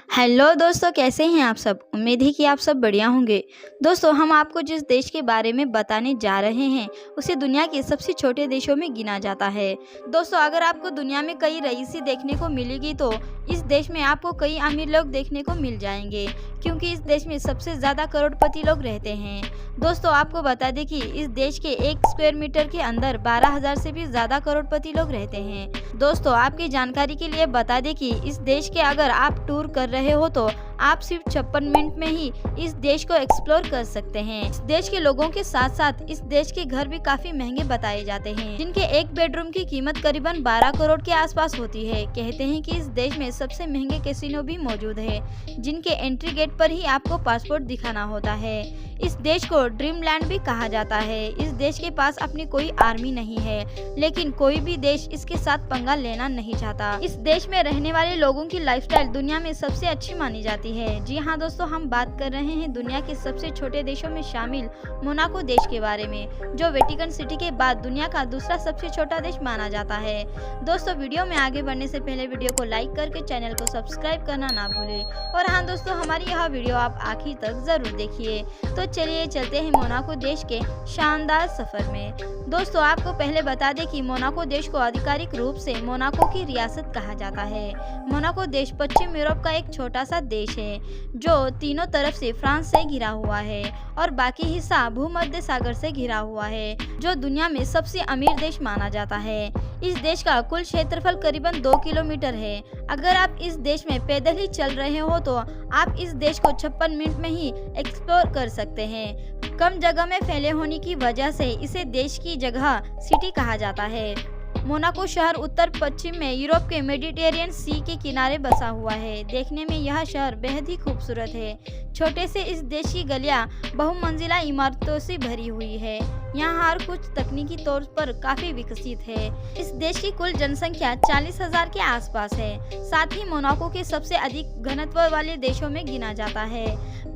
Hello दोस्तों, कैसे हैं आप सब। उम्मीद है कि आप सब बढ़िया होंगे। दोस्तों, हम आपको जिस देश के बारे में बताने जा रहे हैं उसे दुनिया के सबसे छोटे देशों में गिना जाता है। दोस्तों, अगर आपको दुनिया में कई रईसी देखने को मिलेगी तो इस देश में आपको कई अमीर लोग देखने को मिल जाएंगे, क्योंकि इस देश में सबसे ज़्यादा करोड़पति लोग रहते हैं। दोस्तों, आपको बता दें कि इस देश के 1 स्क्वायर मीटर के अंदर 12,000 से भी ज़्यादा करोड़पति लोग रहते हैं। दोस्तों, आपकी जानकारी के लिए बता दें कि इस देश के अगर आप टूर कर रहे हो तो आप सिर्फ 56 मिनट में ही इस देश को एक्सप्लोर कर सकते हैं। इस देश के लोगों के साथ साथ इस देश के घर भी काफी महंगे बताए जाते हैं, जिनके एक बेडरूम की कीमत करीबन 12 करोड़ के आसपास होती है। कहते हैं कि इस देश में सबसे महंगे कैसीनो भी मौजूद है, जिनके एंट्री गेट पर ही आपको पासपोर्ट दिखाना होता है। इस देश को ड्रीम लैंड भी कहा जाता है। इस देश के पास अपनी कोई आर्मी नहीं है, लेकिन कोई भी देश इसके साथ पंगा लेना नहीं चाहता। इस देश में रहने वाले लोगों की लाइफस्टाइल दुनिया में सबसे अच्छी मानी जाती है। जी हाँ दोस्तों, हम बात कर रहे हैं दुनिया के सबसे छोटे देशों में शामिल मोनाको देश के बारे में, जो वेटिकन सिटी के बाद दुनिया का दूसरा सबसे छोटा देश माना जाता है। दोस्तों, वीडियो में आगे बढ़ने से पहले वीडियो को लाइक करके चैनल को सब्सक्राइब करना ना भूलें। और हाँ दोस्तों, हमारी यह वीडियो आप आखिर तक जरूर देखिए। तो चलिए चलते हैं मोनाको देश के शानदार सफर में। दोस्तों, आपको पहले बता दें कि मोनाको देश को आधिकारिक रूप से मोनाको की रियासत कहा जाता है। मोनाको देश पश्चिम यूरोप का एक छोटा सा देश है, जो तीनों तरफ से फ्रांस से घिरा हुआ है और बाकी हिस्सा भूमध्य सागर से घिरा हुआ है, जो दुनिया में सबसे अमीर देश माना जाता है। इस देश का कुल क्षेत्रफल करीबन 2 किलोमीटर है। अगर आप इस देश में पैदल ही चल रहे हो तो आप इस देश को 56 मिनट में ही एक्सप्लोर कर सकते हैं। कम जगह में फैले होने की वजह से इसे देश की जगह सिटी कहा जाता है। मोनाको शहर उत्तर पश्चिम में यूरोप के मेडिटेरियन सी के किनारे बसा हुआ है। देखने में यह शहर बेहद ही खूबसूरत है। छोटे से इस देश की गलियां बहुमंजिला इमारतों से भरी हुई है। यहाँ हर कुछ तकनीकी तौर पर काफी विकसित है। इस देश की कुल जनसंख्या 40,000 के आसपास है। साथ ही मोनाको के सबसे अधिक घनत्व वाले देशों में गिना जाता है।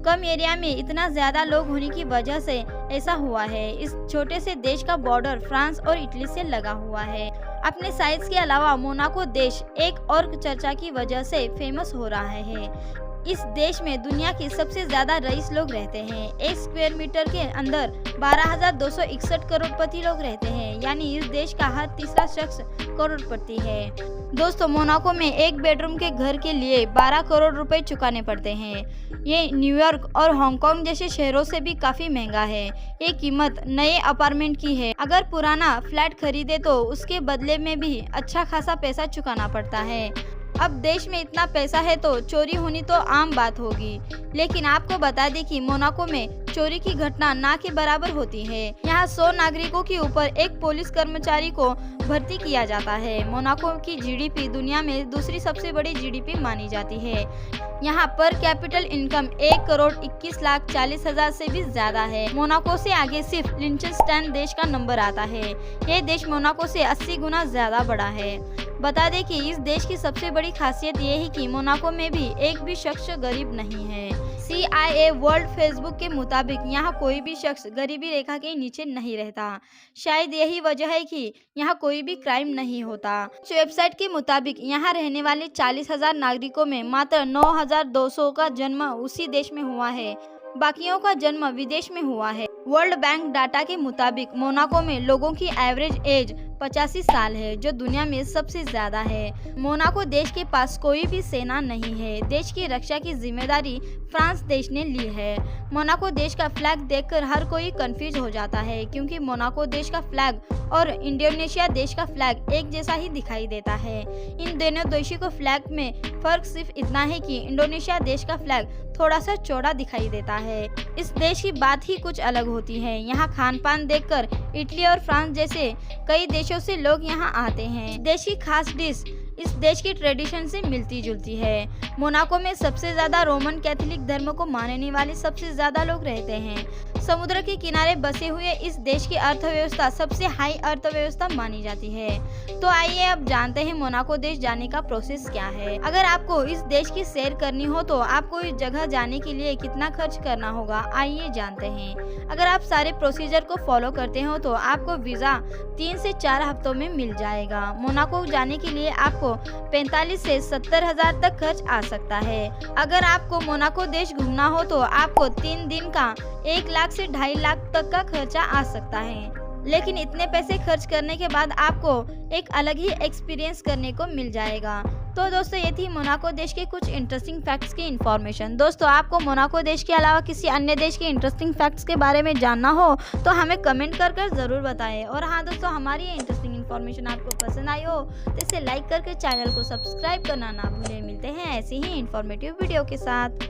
कम एरिया में इतना ज्यादा लोग होने की वजह से ऐसा हुआ है। इस छोटे से देश का बॉर्डर फ्रांस और इटली से लगा हुआ है। अपने साइज के अलावा मोनाको देश एक और चर्चा की वजह से फेमस हो रहा है। इस देश में दुनिया के सबसे ज्यादा रईस लोग रहते हैं। 1 स्क्वायर मीटर के अंदर 12,261 करोड़पति लोग रहते हैं, यानी इस देश का हर तीसरा शख्स करोड़पति है। दोस्तों, मोनाको में एक बेडरूम के घर के लिए 12 करोड़ रुपए चुकाने पड़ते हैं। ये न्यूयॉर्क और हांगकांग जैसे शहरों से भी काफी महंगा है। ये कीमत नए अपार्टमेंट की है। अगर पुराना फ्लैट खरीदे तो उसके बदले में भी अच्छा खासा पैसा चुकाना पड़ता है। अब देश में इतना पैसा है तो चोरी होनी तो आम बात होगी, लेकिन आपको बता दें कि मोनाको में चोरी की घटना ना के बराबर होती है। यहाँ 100 नागरिकों के ऊपर एक पुलिस कर्मचारी को भर्ती किया जाता है। मोनाको की जीडीपी दुनिया में दूसरी सबसे बड़ी जीडीपी मानी जाती है। यहाँ पर कैपिटल इनकम 1,21,40,000 से भी ज्यादा है। मोनाको से आगे सिर्फ लिechtenstein देश का नंबर आता है। ये देश मोनाको से 80 गुना ज्यादा बड़ा है। बता दें कि इस देश की सबसे बड़ी खासियत ये है कि मोनाको में भी एक भी शख्स गरीब नहीं है। CIA वर्ल्ड फेसबुक के मुताबिक यहाँ कोई भी शख्स गरीबी रेखा के नीचे नहीं रहता। शायद यही वजह है कि यहाँ कोई भी क्राइम नहीं होता। इस वेबसाइट के मुताबिक यहाँ रहने वाले 40,000 नागरिकों में मात्र 9,200 का जन्म उसी देश में हुआ है। बाकियों का जन्म विदेश में हुआ है। वर्ल्ड बैंक डाटा के मुताबिक मोनाको में लोगों की एवरेज एज 85 साल है, जो दुनिया में सबसे ज्यादा है। मोनाको देश के पास कोई भी सेना नहीं है। देश की रक्षा की जिम्मेदारी फ्रांस देश ने ली है। मोनाको देश का फ्लैग देखकर हर कोई कंफ्यूज हो जाता है, क्योंकि मोनाको देश का फ्लैग और इंडोनेशिया देश का फ्लैग एक जैसा ही दिखाई देता है। इन दोनों देशों को फ्लैग में फर्क सिर्फ इतना है कि इंडोनेशिया देश का फ्लैग थोड़ा सा चौड़ा दिखाई देता है। इस देश की बात ही कुछ अलग होती है। यहाँ खान पान देखकर इटली और फ्रांस जैसे कई देशों से लोग यहाँ आते हैं। देश की खास डिश इस देश की ट्रेडिशन से मिलती जुलती है। मोनाको में सबसे ज्यादा रोमन कैथोलिक धर्म को मानने वाले सबसे ज्यादा लोग रहते हैं। समुद्र के किनारे बसे हुए इस देश की अर्थव्यवस्था सबसे हाई अर्थव्यवस्था मानी जाती है। तो आइए अब जानते हैं मोनाको देश जाने का प्रोसेस क्या है। अगर आपको इस देश की सैर करनी हो तो आपको इस जगह जाने के लिए कितना खर्च करना होगा, आइए जानते हैं। अगर आप सारे प्रोसीजर को फॉलो करते हो तो आपको वीज़ा 3 से 4 हफ्तों में मिल जाएगा। मोनाको जाने के लिए आपको 45 से 70 हजार तक खर्च आ सकता है। अगर आपको मोनाको देश घूमना हो तो आपको 3 दिन का 1 लाख से 2.5 लाख तक का खर्चा आ सकता है। लेकिन इतने पैसे खर्च करने के बाद आपको एक अलग ही एक्सपीरियंस करने को मिल जाएगा। तो दोस्तों, ये थी मोनाको देश के कुछ इंटरेस्टिंग फैक्ट्स की इन्फॉर्मेशन। दोस्तों, आपको मोनाको देश के अलावा किसी अन्य देश के इंटरेस्टिंग फैक्ट्स के बारे में जानना हो तो हमें कमेंट कर ज़रूर बताएं। और हाँ दोस्तों, हमारी ये इंटरेस्टिंग इन्फॉर्मेशन आपको पसंद आई हो तो इसे लाइक करके चैनल को सब्सक्राइब करना ना भूलें। मिलते हैं ऐसी ही इन्फॉर्मेटिव वीडियो के साथ।